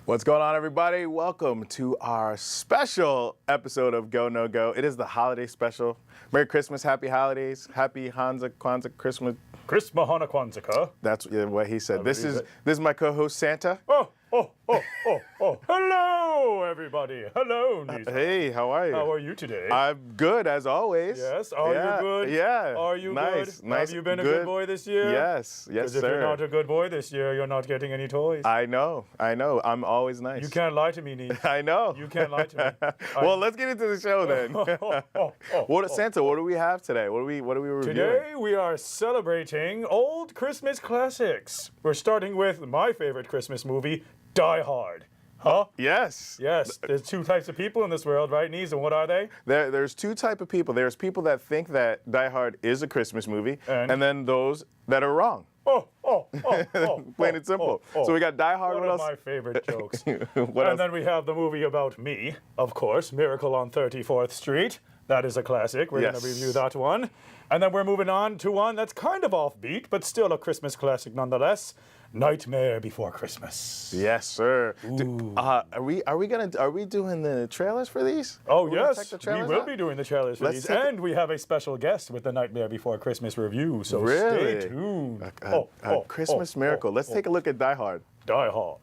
What's going on, everybody? Welcome to our special episode of Go No Go. It is the holiday special. Merry Christmas, Happy Holidays, Happy Hanukkah, Kwanzaa, Christmas. Christmas Hana Kwanzaa. That's what he said. This is my co-host Santa. Oh. Hello, everybody. Hello, Nizam. Hey, how are you? How are you today? I'm good, as always. Yes. Are you good? Yeah. Are you nice, good? Nice. Have you been good. a good boy this year? Yes, Because sir. if you're not a good boy this year, you're not getting any toys. I know. I'm always nice. You can't lie to me, Nizam. I know. You can't lie to me. Well, let's get into the show then. Santa, what do we have today? What are we reviewing? Today we are celebrating old Christmas classics. We're starting with my favorite Christmas movie, Die Hard. Huh? Yes. Yes. There's two types of people in this world, right, Nizam? What are they? There's two types of people. There's people that think that Die Hard is a Christmas movie, and then those that are wrong. Plain and simple. So we got Die Hard. One of my favorite jokes. What else? Then we have the movie about me, of course, Miracle on 34th Street. That is a classic. We're going to review that one. And then we're moving on to one that's kind of offbeat, but still a Christmas classic nonetheless. Nightmare Before Christmas. Yes, sir. Are we doing the trailers for these? Oh, yes. We will be doing the trailers for these. And we have a special guest with the Nightmare Before Christmas review. So stay tuned. A Christmas miracle. Let's take a look at Die Hard. Die Hard.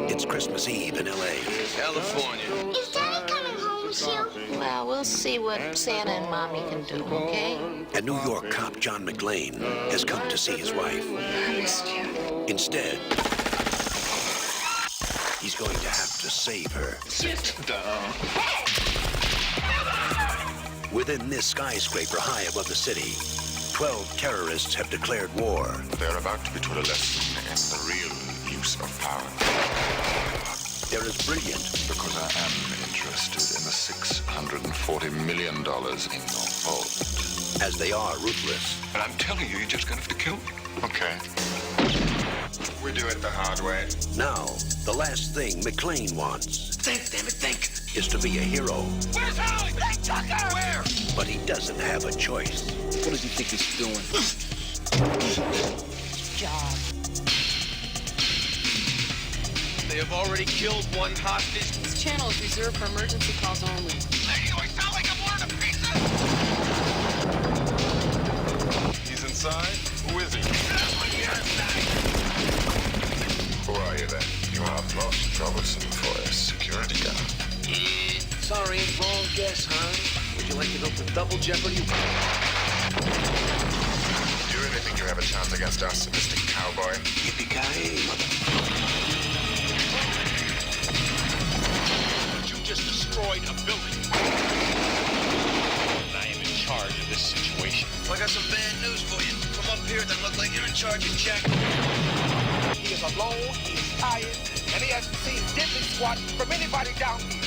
It's Christmas Eve in L.A. California. Is Daddy coming home soon? Well, we'll see what Santa and Mommy can do, okay? And New York cop John McClane has come to see his wife. I missed you. Instead, he's going to have to save her. Sit down. Within this skyscraper high above the city, 12 terrorists have declared war. They're about to be taught a lesson in the real use of power. They're as brilliant Because I am interested in the $640 million in your vault. as they are ruthless. But I'm telling you, you're just gonna have to kill me. Okay. We do it the hard way. Now, the last thing McClane wants Think, damn it, think. is to be a hero. Where's Holly? Hey, Tucker! Where? But he doesn't have a choice. What does he think he's doing? Job. They have already killed one hostage. This channel is reserved for emergency calls only. Lady, do I sound like I'm ordering a pizza? He's inside? Who is he? Who are you then? You are most troublesome for a security guard. Sorry, wrong guess, huh? Would you like to go for double jeopardy? Do you really think you have a chance against us, Mr. Cowboy? Yippee-ki-yay, mother. You just destroyed a building. I am in charge of this situation. I got some bad news for you. Come up here, then look like you're in charge of Jack. He is alone, he is tired, and he hasn't seen diddly squat from anybody down here.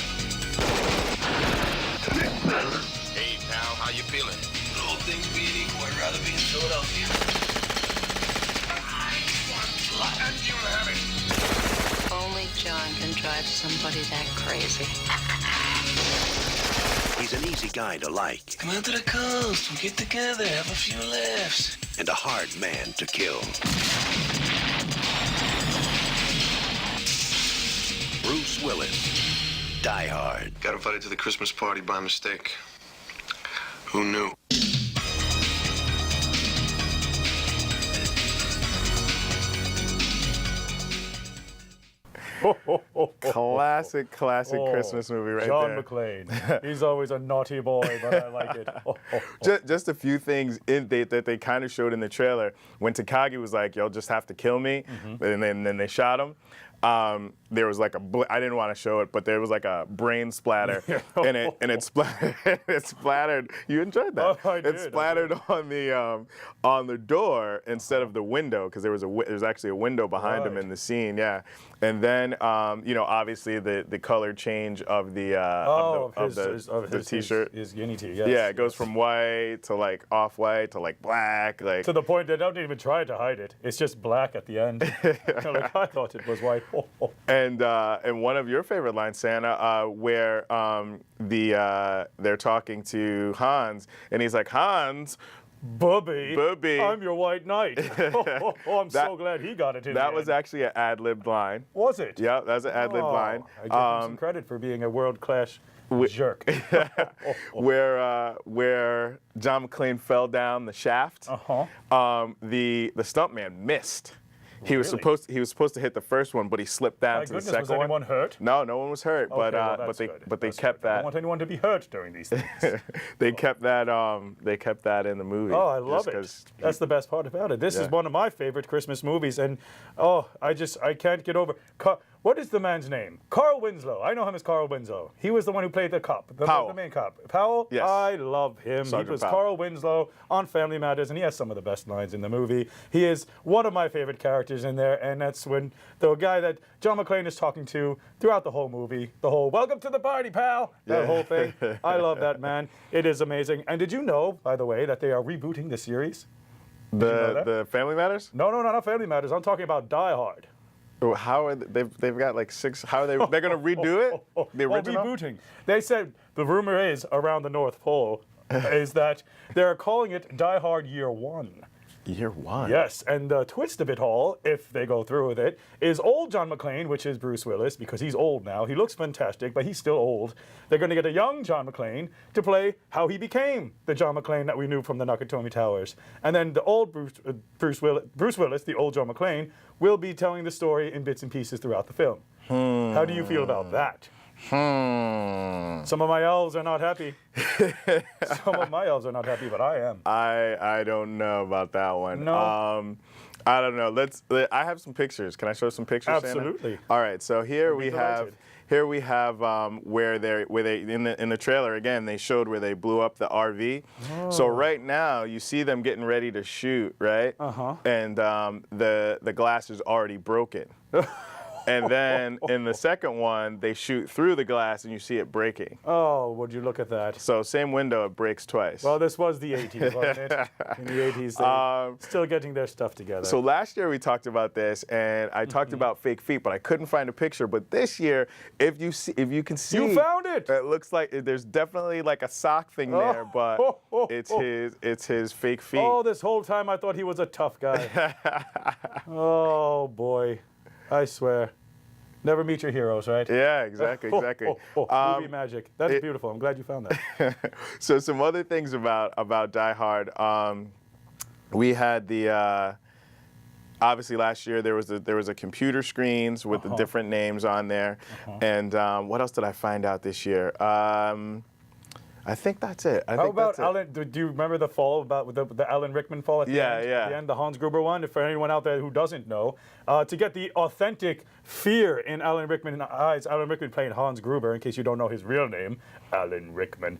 Hey, pal, how you feeling? All things being equal, I'd rather be in Philadelphia. I want blood, and you have it. Only John can drive somebody that crazy. He's an easy guy to like Come out to the coast, we'll get together, have a few laughs. and a hard man to kill. Bruce Willis, Die Hard. Got invited to the Christmas party by mistake. Who knew? Classic Christmas movie right John there. McClane. He's always a naughty boy, but I like it. Just a few things that they kind of showed in the trailer. When Takagi was like, "You'll just have to kill me," and then they shot him. There was like I didn't want to show it, but there was like a brain splatter, and it splattered. It splattered. You enjoyed that? Oh, I did. It splattered on the door instead of the window, because there was actually a window behind him in the scene. Yeah, and then obviously the color change of the t-shirt. His guinea tee. Yes, Yeah, it goes from white to like off-white to like black, like to the point they don't even try to hide it. It's just black at the end. Like I thought it was white. And one of your favorite lines, Santa, where they're talking to Hans, and he's like, Hans, Bubby. Bubby. I'm your white knight. I'm so glad he got it in That the was end. actually an ad-libbed line. Was it? Yeah, that was an ad-libbed line. I give him some credit for being a world-class jerk. Where John McClane fell down the shaft. The stuntman missed. He was Really? supposed to hit the first one, but he slipped down My to the goodness, second was anyone one. hurt? No, no one was hurt. Okay, well, but that's they good. but they That's kept good. I that. don't want anyone to be hurt during these things. They kept that in the movie. Oh, I love just it. 'cause That's the best part about it. This is Yeah. one of my favorite Christmas movies, and I can't get over. What is the man's name? Carl Winslow. I know him as Carl Winslow. He was the one who played the cop, Powell. the main cop. Powell. Yes. I love him. Sergeant He was Powell. Carl Winslow on Family Matters, and he has some of the best lines in the movie. He is one of my favorite characters in there, and that's when the guy that John McClane is talking to throughout the whole movie, the whole "Welcome to the party, pal," that whole thing. I love that, man. It is amazing. And did you know, by the way, that they are rebooting the series? The Family Matters. No, not Family Matters. I'm talking about Die Hard. How are they've got like 6? How are they're gonna redo it? The original. Rebooting. They said the rumor is around the North Pole is that they're calling it Die Hard Year 1. Year 1. Yes, and the twist of it all, if they go through with it, is old John McClane, which is Bruce Willis, because he's old now. He looks fantastic, but he's still old. They're going to get a young John McClane to play how he became the John McClane that we knew from the Nakatomi Towers. And then the old Bruce Willis, the old John McClane, will be telling the story in bits and pieces throughout the film. How do you feel about that? Some of my elves are not happy. Some of my elves are not happy, but I am. I don't know about that one. No. I don't know. I have some pictures. Can I show some pictures? Santa? Absolutely. All right. So here we delighted. have where they in the trailer again they showed where they blew up the RV. So right now you see them getting ready to shoot, right? And the glass is already broken. And then in the second one, they shoot through the glass and you see it breaking. Oh, would you look at that? So same window, it breaks twice. Well, this was the 80s, wasn't it? In the 80s, they still getting their stuff together. So last year we talked about this, and I talked about fake feet, but I couldn't find a picture. But this year, if you can see, you found it. It looks like there's definitely like a sock thing there, but it's his fake feet. Oh, this whole time I thought he was a tough guy. Oh boy, I swear. Never meet your heroes, right? Yeah, exactly. Movie magic. That's beautiful. I'm glad you found that. So some other things about Die Hard. We had the obviously last year there was a computer screens with the different names on there, and what else did I find out this year? I think that's it. How about Alan? Do you remember the fall about the Alan Rickman fall at the end? At the end, the Hans Gruber one. If for anyone out there who doesn't know, to get the authentic fear in Alan Rickman's eyes, Alan Rickman playing Hans Gruber. In case you don't know his real name, Alan Rickman.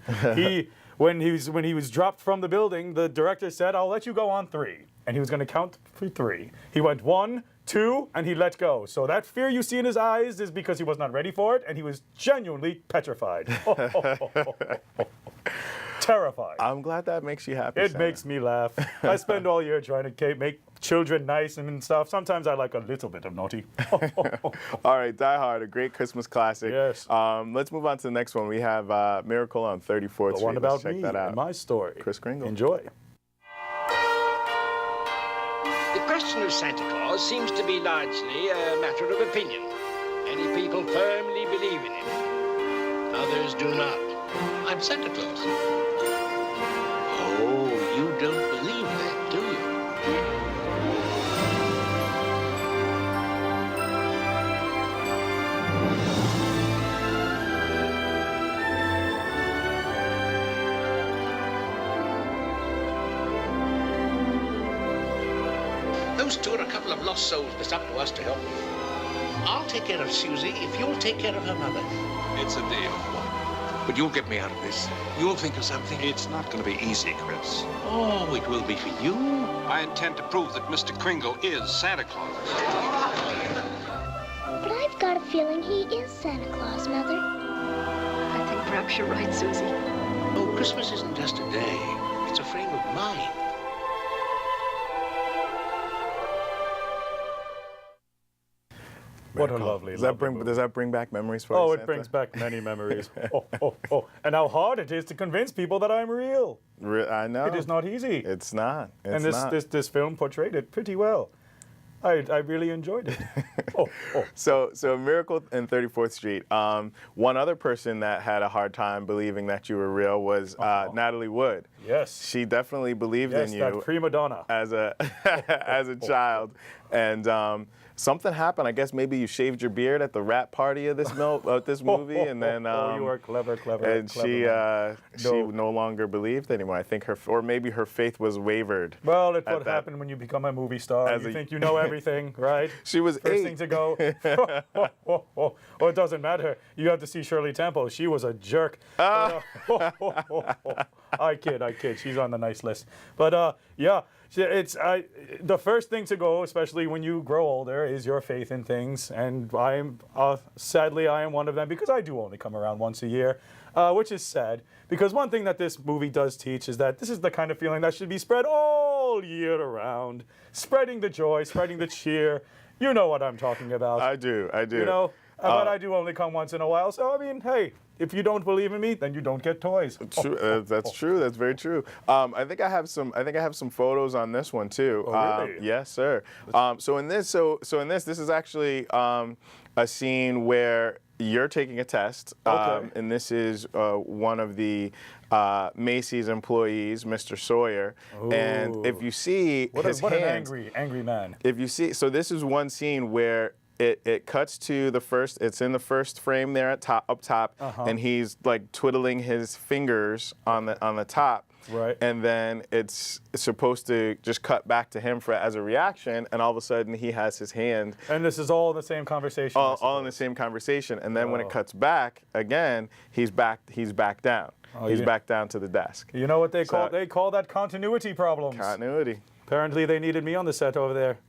When he was dropped from the building, the director said, "I'll let you go on 3," and he was going to count for 3. He went 1, 2, and he let go. So that fear you see in his eyes is because he was not ready for it, and he was genuinely petrified. Terrified. I'm glad that makes you happy. It Santa. makes me laugh. I spend all year trying to make children nice and stuff. Sometimes I like a little bit of naughty. All right, Die Hard, a great Christmas classic. Yes. Let's move on to the next one. We have Miracle on 34th The Street. one about Let's check me that out. and my story. Chris Kringle. Enjoy. The question of Santa Claus seems to be largely a matter of opinion. Many people firmly believe in him. Others do not. I'm Santa Claus. Oh, you don't believe that, do you? Those two are a couple of lost souls that's up to us to help. I'll take care of Susie if you'll take care of her mother. It's a deal. But you'll get me out of this. You'll think of something. It's not going to be easy, Chris. Oh, it will be for you. I intend to prove that Mr. Kringle is Santa Claus. But I've got a feeling he is Santa Claus, Mother. I think perhaps you're right, Susie. Oh, Christmas isn't just a day. It's a frame of mind. What a lovely, Does lovely that bring back memories for you, Oh, it Santa? brings back many memories. And how hard it is to convince people that I'm real. I know. It is not easy. It's not. And this film portrayed it pretty well. I really enjoyed it. So A Miracle in 34th Street. One other person that had a hard time believing that you were real was Natalie Wood. Yes. She definitely believed in you. That prima donna. As a child. And something happened. I guess maybe you shaved your beard at the rap party of this movie, and then you are clever. And she no longer believed anymore. I think maybe her faith was wavered. Well, it's what happened when you become a movie star. You think you know everything, right? She was first 8. thing to go. It doesn't matter. You have to see Shirley Temple. She was a jerk. I kid. She's on the nice list. But yeah. The first thing to go, especially when you grow older, is your faith in things. And sadly, I am one of them because I do only come around once a year, which is sad. Because one thing that this movie does teach is that this is the kind of feeling that should be spread all year around. Spreading the joy, spreading the cheer. You know what I'm talking about. I do. You know, but I do only come once in a while. So, I mean, hey. If you don't believe in me, then you don't get toys. True. That's true. That's very true. I think I have some photos on this one too. Oh, really? Yes, sir. So in this is actually a scene where you're taking a test, and this is one of the Macy's employees, Mr. Sawyer. Ooh. And if you see what his an hands, angry man. If you see, so this is one scene where. It cuts to the first. It's in the first frame there up top, and he's like twiddling his fingers on the top. Right. And then it's supposed to just cut back to him as a reaction, and all of a sudden he has his hand. And this is all in the same conversation. All in the same conversation, and then when it cuts back again, he's back down. He's back down to the desk. You know what they call that continuity problems. Continuity. Apparently they needed me on the set over there.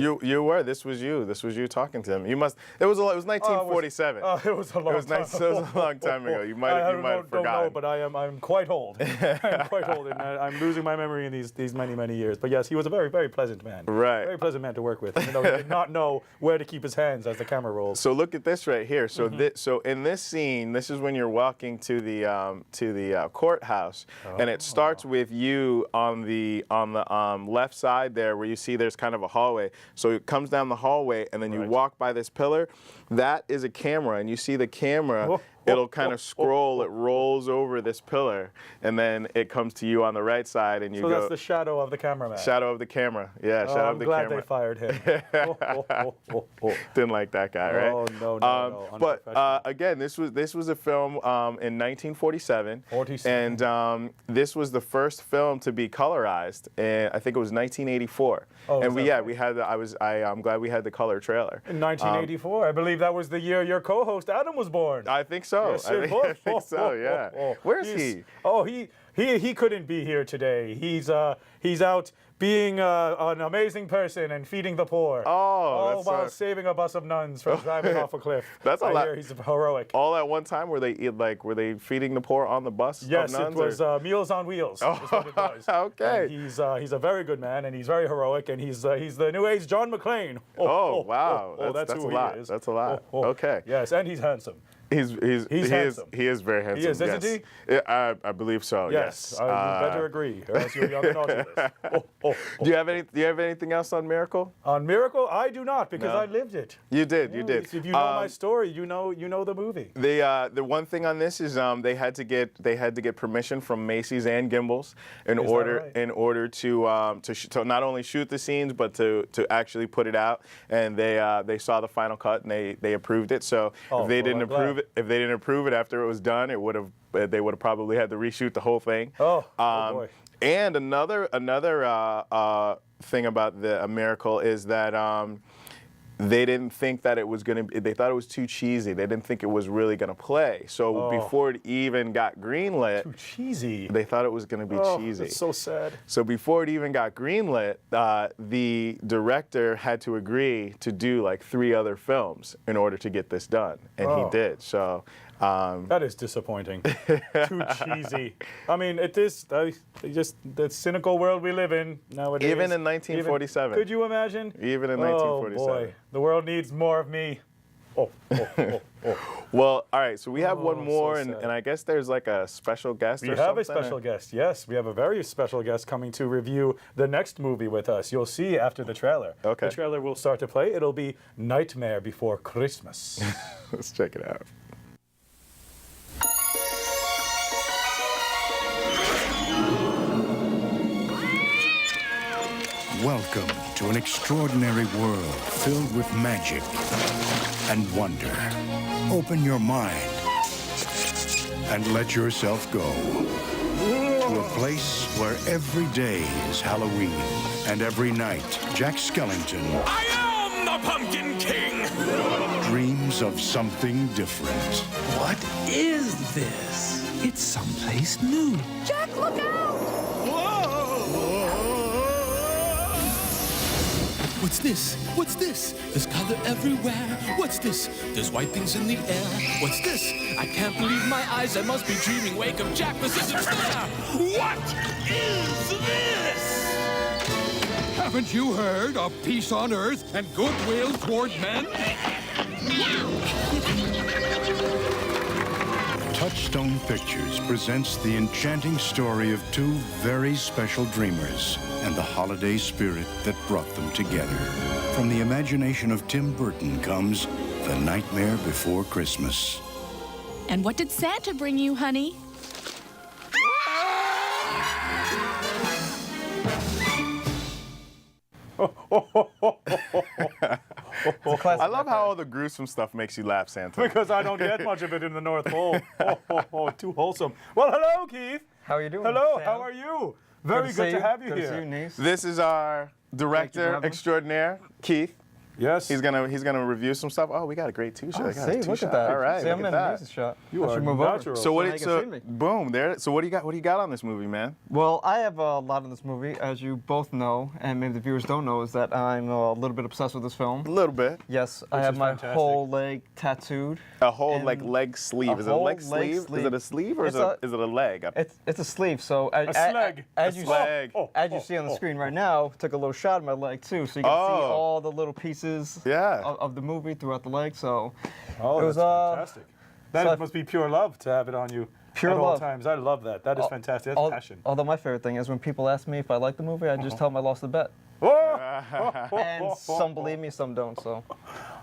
You were. This was you talking to him. You must. It was 1947. It was a long time. It was a long time ago. You might have forgotten. Don't know, but I'm quite old. I'm quite old, and I'm losing my memory in these many years. But yes, he was a very, very pleasant man. Right. Very pleasant man to work with. Even though he did not know where to keep his hands as the camera rolls. So look at this right here. So so in this scene, this is when you're walking to the courthouse, and it starts with you on the left side there, where you see there's kind of a hallway. So it comes down the hallway, and then you walk by this pillar. That is a camera, and you see the camera. It'll kind of scroll. It rolls over this pillar, and then it comes to you on the right side, and you go. So that's the shadow of the cameraman. Shadow of the camera. Yeah, shadow of the camera. I'm glad they fired him. Didn't like that guy, right? Oh no. But again, this was a film in 1947, and this was the first film to be colorized. And I think it was 1984. Oh, and I'm glad we had the color trailer. In 1984, I believe that was the year your co-host Adam was born. I think so. Yes, I think so. Yeah. Where's he? Oh, he couldn't be here today. He's out being an amazing person and feeding the poor. Oh, while saving a bus of nuns from driving off a cliff. That's a lot. He's heroic. All at one time, were they feeding the poor on the bus? Yes, of nuns, it was Meals on Wheels. Oh, is what it was. Okay. And he's a very good man, and he's very heroic, and he's the new age John McClane. Wow. That's who a lot. he is. That's a lot. Okay. Yes, and he's handsome. He is very handsome. He is, isn't he? I believe so. Yes. You better agree, or else you'll be on the naughty list. Do you have anything else on Miracle? On Miracle, I do not, because I lived it. You did. If you know my story, you know the movie. The one thing on this is they had to get permission from Macy's and Gimbel's in order to not only shoot the scenes but to actually put it out. And they saw the final cut and they approved it. So if they didn't approve it after it was done, they would have probably had to reshoot the whole thing. Oh boy. And another thing about A Miracle is that they didn't think that it was they thought it was too cheesy. They didn't think it was really gonna play. So before it even got greenlit, too cheesy. They thought it was gonna be cheesy. That's so sad. So before it even got greenlit, the director had to agree to do like 3 other films in order to get this done, and he did. So That is disappointing. Too cheesy. I mean, it is just the cynical world we live in nowadays. Even in 1947. Could you imagine? Even in 1947. Oh boy, the world needs more of me. Oh. Well, all right, so we have one so more, sad. and I guess there's like a special guest We or have something. a special guest, yes. We have a very special guest coming to review the next movie with us. You'll see after the trailer. Okay. The trailer will start to play. It'll be Nightmare Before Christmas. Let's check it out. Welcome to an extraordinary world filled with magic and wonder. Open your mind and let yourself go to a place where every day is Halloween and every night Jack Skellington I am the Pumpkin King! dreams of something different. What is this? It's someplace new. Jack, look out! What's this? What's this? There's color everywhere. What's this? There's white things in the air. What's this? I can't believe my eyes. I must be dreaming. Wake up, Jack. This isn't fair. What is this? Haven't you heard of peace on earth and goodwill toward men? Touchstone Pictures presents the enchanting story of two very special dreamers and the holiday spirit that brought them together. From the imagination of Tim Burton comes The Nightmare Before Christmas. And what did Santa bring you, honey? I love how all the gruesome stuff makes you laugh, Santa. Because I don't get much of it in the North Pole. Too wholesome. Well, hello, Keith. How are you doing? Hello, Sam? how are you? Very good to have you Good here. to see you, niece. This is our director extraordinaire, Keith. Yes. He's gonna review some stuff. Oh, we got a great two-shot. Oh, see, look at that. All right, See, I'm look in at a that. nice shot. You I are should move natural. over. So what? Now you can So see me. boom, there. So what do you got on this movie, man? Well, I have a lot in this movie, as you both know, and maybe the viewers don't know, is that I'm a little bit obsessed with this film. A little bit. Yes, I have my whole leg tattooed. A whole like leg sleeve. Is it a leg sleeve? Is it a sleeve or is it a leg? It's a sleeve. So A sleg. as you see on the oh. screen right now, took a little shot of my leg too, so you can see all the little pieces of the movie throughout the leg. So it was that's fantastic. That so must be pure love to have it on you Pure at all love. times. I love that. That is fantastic. That's passion. Although my favorite thing is when people ask me if I like the movie, I just tell them I lost the bet. And some believe me, some don't. So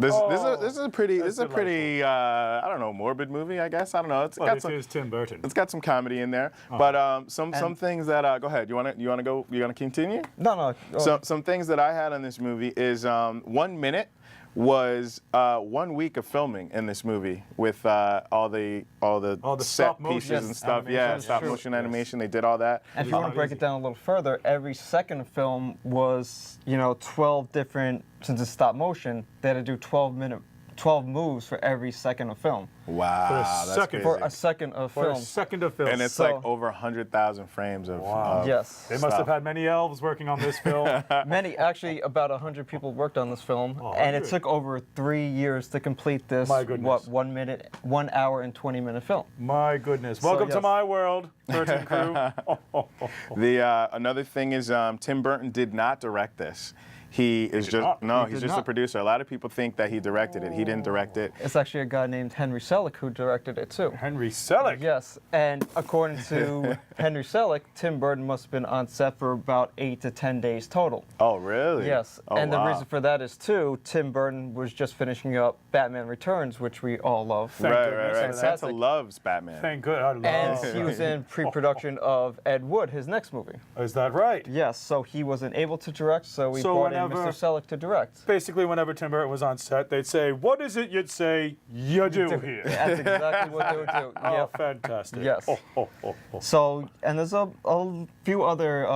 this is a pretty I don't know, morbid movie, I guess. I don't know. It is Tim Burton. It's got some comedy in there, but some things that go ahead. You wanna continue? No. So some things that I had on this movie is 1 minute was 1 week of filming in this movie with all the set pieces and stuff. Yeah, stop motion animation. They did all that. And if you want to break it down a little further, every second of film was 12 different. Since it's stop motion, they had to do 12 moves for every second of film. Wow, that's crazy. For a second of film. And it's like over 100,000 frames of yes. They must have had many elves working on this film. Many, actually, about 100 people worked on this film, and it took over 3 years to complete this. My goodness. 1 hour and 20-minute film. My goodness. Welcome to my world, Burton crew. Another thing is Tim Burton did not direct this. He's just a producer. A lot of people think that he directed it. He didn't direct it. It's actually a guy named Henry Selick who directed it too. Henry Selick? Yes, and according to Henry Selick, Tim Burton must have been on set for about 8 to 10 days total. Oh, really? Yes, and the reason for that is too, Tim Burton was just finishing up Batman Returns, which we all love. Right. Santa loves Batman. Thank goodness. And he was in pre-production of Ed Wood, his next movie. Is that right? Yes, so he wasn't able to direct, so we brought in Mr. Selick to direct. Basically, whenever Tim Burton was on set, they'd say, "What is it you'd say you do here?" That's exactly what they would do. Oh, fantastic. Yes. So, and there's a few other,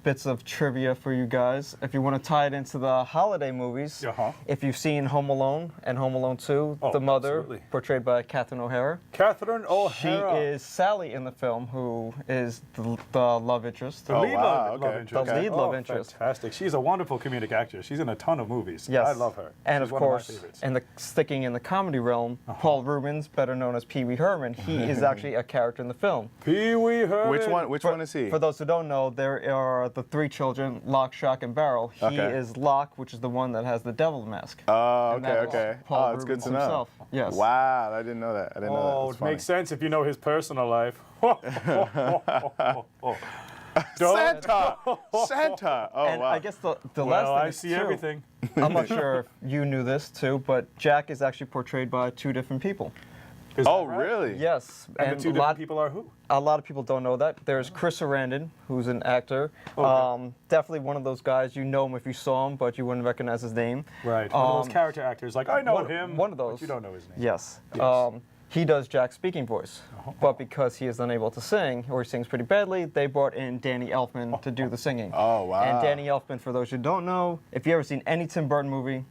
bits of trivia for you guys. If you want to tie it into the holiday movies, if you've seen Home Alone and Home Alone 2, the mother, portrayed by Catherine O'Hara. Catherine O'Hara. She is Sally in the film, who is the love interest. The lead love interest. The lead love interest. Fantastic. She's a wonderful comedic actress. She's in a ton of movies. Yes. I love her. And She's of course, sticking in the comedy realm, Paul Rubens, better known as Pee Wee Herman, he is actually a character in the film. Pee Wee Herman. Which one is he? For those who don't know, there are the three children, Lock, Shock, and Barrel. He is Lock, which is the one that has the devil mask. Oh, okay. Paul It's Rubens good to know. Himself. Yes. Wow, I didn't know that. I didn't know that. It makes sense if you know his personal life. Santa! Santa! Oh, and wow. I guess the last thing I is see too, everything. I'm not sure if you knew this too, but Jack is actually portrayed by two different people. Oh, really? Yes. And the two different people are who? A lot of people don't know that. There's Chris Sarandon, who's an actor. Definitely one of those guys, you know him if you saw him, but you wouldn't recognize his name. Right. One of those character actors, like, I know him. One of those. But you don't know his name. Yes. He does Jack's speaking voice, but because he is unable to sing, or he sings pretty badly, they brought in Danny Elfman to do the singing. Oh, wow. And Danny Elfman, for those who don't know, if you've ever seen any Tim Burton movie,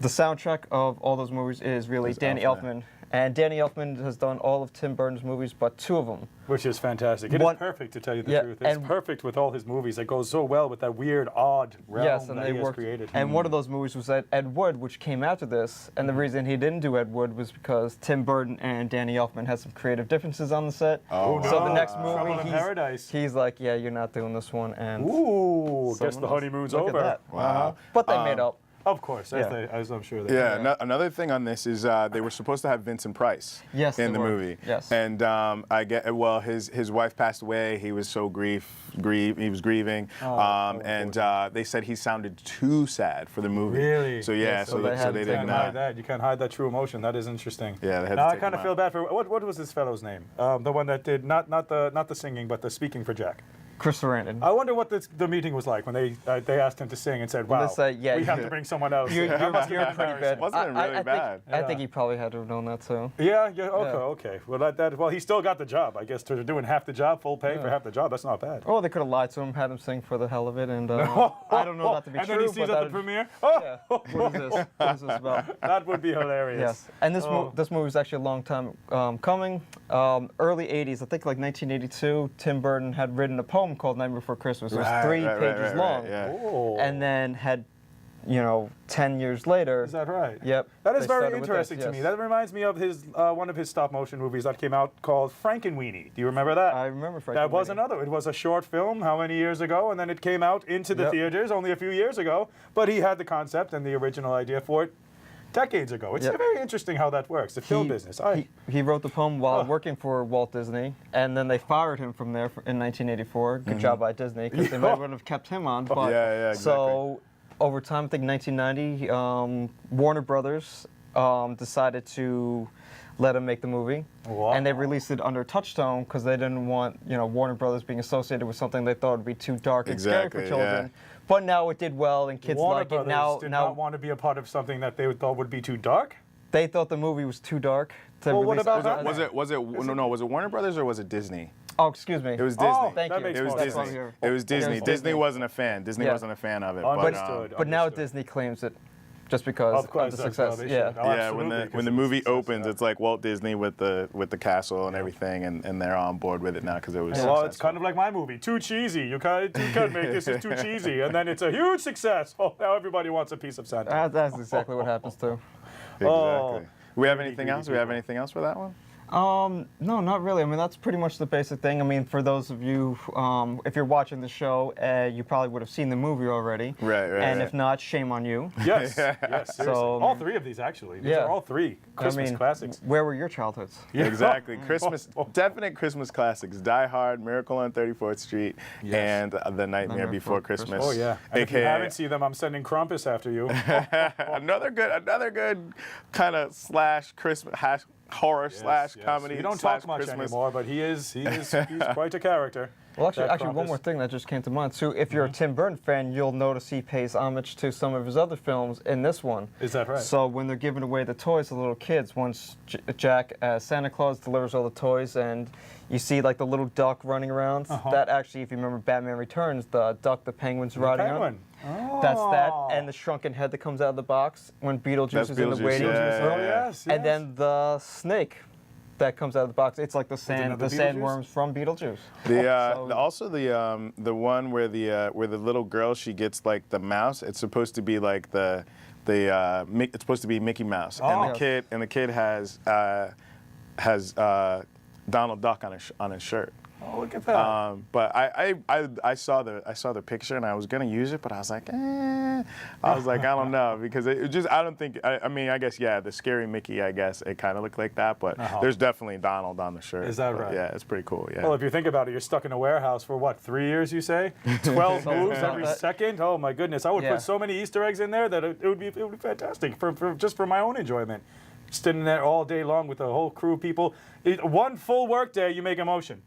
the soundtrack of all those movies is really Danny Elfman. And Danny Elfman has done all of Tim Burton's movies, but two of them. Which is fantastic. It is perfect, to tell you the truth. It's perfect with all his movies. It goes so well with that weird, odd realm that he has created. And one of those movies was Ed Wood, which came after this. And the reason he didn't do Ed Wood was because Tim Burton and Danny Elfman had some creative differences on the set. Oh, so the next movie, Trouble in Paradise. He's like, yeah, you're not doing this one. And guess the honeymoon's look over. At that. Wow. But they made up. Of course, as I'm sure they Yeah, another thing on this is they were supposed to have Vincent Price in the movie. Yes. And his wife passed away. He was so he was grieving. They said he sounded too sad for the movie. Really? So they didn't hide that. You can't hide that true emotion. That is interesting. Yeah, they had now to I kind of feel bad for what was this fellow's name? The one that did not the singing, but the speaking for Jack. Chris Sarandon. I wonder what the meeting was like when they asked him to sing and said, "Wow, we have to bring someone else." You're pretty bad. Wasn't it really bad? I think he probably had to have known that too. Yeah. Okay. Well, he still got the job. I guess they're doing half the job, full pay for half the job. That's not bad. Oh, they could have lied to him, had him sing for the hell of it, and I don't know that to be and true. And then he sees at the premiere. Yeah. What is this? What is this about? That would be hilarious. Yes. And this movie was actually a long time coming. Early '80s, I think like 1982. Tim Burton had written a poem called "Night Before Christmas." It was 3 pages long, and then had, 10 years later. Is that right? Yep. That is very interesting to me. That reminds me of his one of his stop motion movies that came out called Frankenweenie. Do you remember that? I remember Frankenweenie. That was another. It was a short film, how many years ago, and then it came out into the theaters only a few years ago. But he had the concept and the original idea for it decades ago. It's very interesting how that works, the film business. He wrote the poem while working for Walt Disney, and then they fired him from there in 1984. Good job by Disney, because they might have kept him on. But, exactly. So over time, I think 1990, Warner Brothers decided to let him make the movie. Wow. And they released it under Touchstone because they didn't want Warner Brothers being associated with something they thought would be too dark and scary for children. But now it did well, and kids Warner like Brothers it. Now did not want to be a part of something that they thought would be too dark? They thought the movie was too dark to Well, release. what about Was it Warner Brothers or was it Disney? Oh, excuse me. It was Disney. Oh, Thank that you. makes It was more Disney. sense. It was Disney. It was Disney Disney. wasn't a fan. Disney wasn't a fan of it. Understood. But now Disney claims it just because Of course, of the that's success. how they Yeah. should. Oh, Yeah, absolutely, when the movie opens, it's like Walt Disney with the castle and everything, and they're on board with it now because it was. Well, successful. it's kind of like my movie, too cheesy. You can't make this is too cheesy, and then it's a huge success. Oh, now everybody wants a piece of Santa. That's exactly what happens too. Exactly. We have anything else? We have anything else for that one? No, not really. I mean, that's pretty much the basic thing. I mean, for those of you, if you're watching the show, you probably would have seen the movie already. Right. And if not, shame on you. Yes, seriously. So, all three of these, actually. These are all three Christmas classics. Where were your childhoods? Yeah. Exactly. Christmas, definite Christmas classics. Die Hard, Miracle on 34th Street, and The Nightmare Before Christmas. Oh, yeah. And if you haven't seen them, I'm sending Krampus after you. Another good kind of slash Christmas horror slash comedy. We don't talk much Christmas. anymore, but he's quite a character. Well, actually, one more thing that just came to mind. So, if you're a Tim Burton fan, you'll notice he pays homage to some of his other films in this one. Is that right? So, when they're giving away the toys to little kids, once Jack, as Santa Claus, delivers all the toys, and you see like the little duck running around. That actually, if you remember Batman Returns, the duck the penguin's riding on. That's that, and the shrunken head that comes out of the box when Beetlejuice is in the waiting room. Yes. And then the snake that comes out of the box. It's like the sandworms from Beetlejuice. Also the one where the little girl, she gets like the mouse. It's supposed to be like it's supposed to be Mickey Mouse, and the kid has Donald Duck on his shirt. Oh, look at that. But I saw the picture and I was gonna use it, but I was like, I don't know, because it just, I don't think, I mean, I guess, yeah, the scary Mickey, I guess it kind of looked like that, but there's definitely Donald on the shirt. Is that right? Yeah, it's pretty cool. Yeah. Well, if you think about it, you're stuck in a warehouse for what, 3 years? You say 12 moves every second. Oh my goodness, I would put so many Easter eggs in there that it would be fantastic just for my own enjoyment. Sitting there all day long with a whole crew of people. One full work day, you make a motion.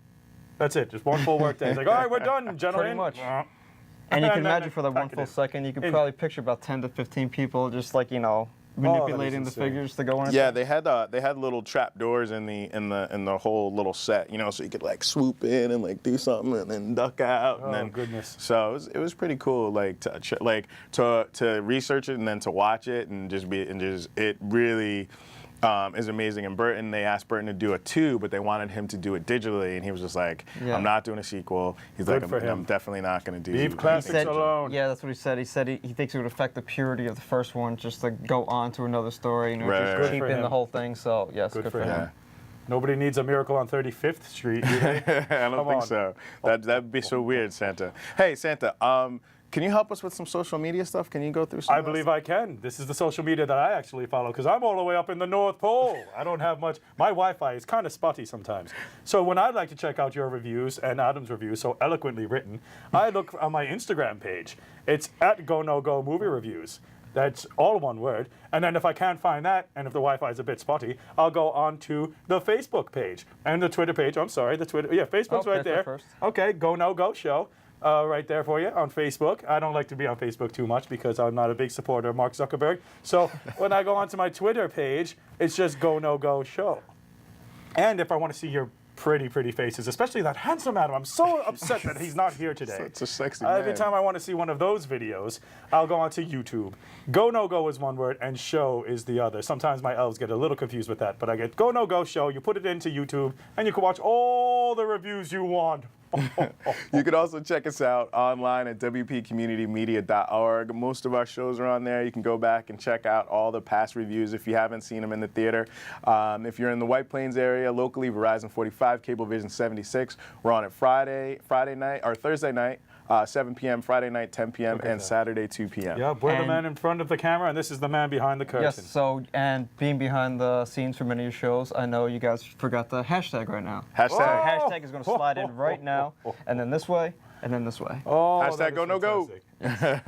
That's it, just one full work day. It's like, all right, we're done, gentlemen. Pretty much. And you can imagine for that one full second, you could probably picture about 10 to 15 people just like, manipulating the figures to go in. Yeah, they had little trap doors in the whole little set, so you could like swoop in and like do something and then duck out. And then, goodness. So it was pretty cool, like to research it and then to watch it and it really. Is amazing. And Burton, they asked Burton to do a 2, but they wanted him to do it digitally, and he was just like, I'm not doing a sequel. He's like, I'm definitely not going to do Leave classics alone. Yeah, that's what he said. He said he thinks it would affect the purity of the first one just to go on to another story, just cheapen the whole thing. So, yes, good for him. Yeah. Nobody needs a Miracle on 35th Street, do they? I don't think so. That'd be so weird, Santa. Hey, Santa, can you help us with some social media stuff? Can you go through some I believe I can. This is the social media that I actually follow because I'm all the way up in the North Pole. I don't have much. My Wi-Fi is kind of spotty sometimes. So when I'd like to check out your reviews and Adam's reviews, so eloquently written, I look on my Instagram page. It's at GoNoGo Movie Reviews. That's all one word. And then if I can't find that, and if the Wi-Fi is a bit spotty, I'll go on to the Facebook page and the Twitter page. I'm sorry, the Twitter. Yeah, Facebook's right there. First. Okay, GoNoGo Show. Right there for you on Facebook. I don't like to be on Facebook too much because I'm not a big supporter of Mark Zuckerberg. So when I go onto my Twitter page, it's just GoNoGo Show. And if I want to see your pretty faces, especially that handsome Adam, I'm so upset that he's not here today. Such a sexy man. Every time I want to see one of those videos, I'll go onto YouTube. GoNoGo is one word and show is the other. Sometimes my elves get a little confused with that, but I get GoNoGo Show. You put it into YouTube, and you can watch all the reviews you want. You can also check us out online at wpcommunitymedia.org. Most of our shows are on there. You can go back and check out all the past reviews if you haven't seen them in the theater. If you're in the White Plains area, locally, Verizon 45, Cablevision 76. We're on it Thursday night, 7 p.m., Friday night, 10 p.m., and Saturday, 2 p.m. Yeah, we're the man in front of the camera, and this is the man behind the curtain. Yes, so, and being behind the scenes for many of your shows, I know you guys forgot the hashtag right now. Hashtag. So hashtag is going to slide in right now, and then this way, and then this way. Oh, hashtag GoNoGo.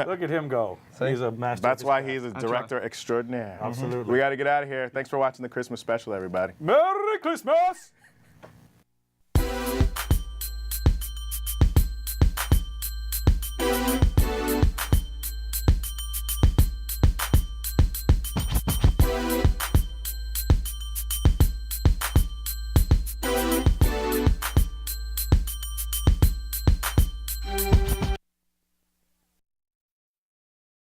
Look at him go. He's a master. That's why he's a director extraordinaire. Absolutely. We got to get out of here. Thanks for watching the Christmas special, everybody. Merry Christmas!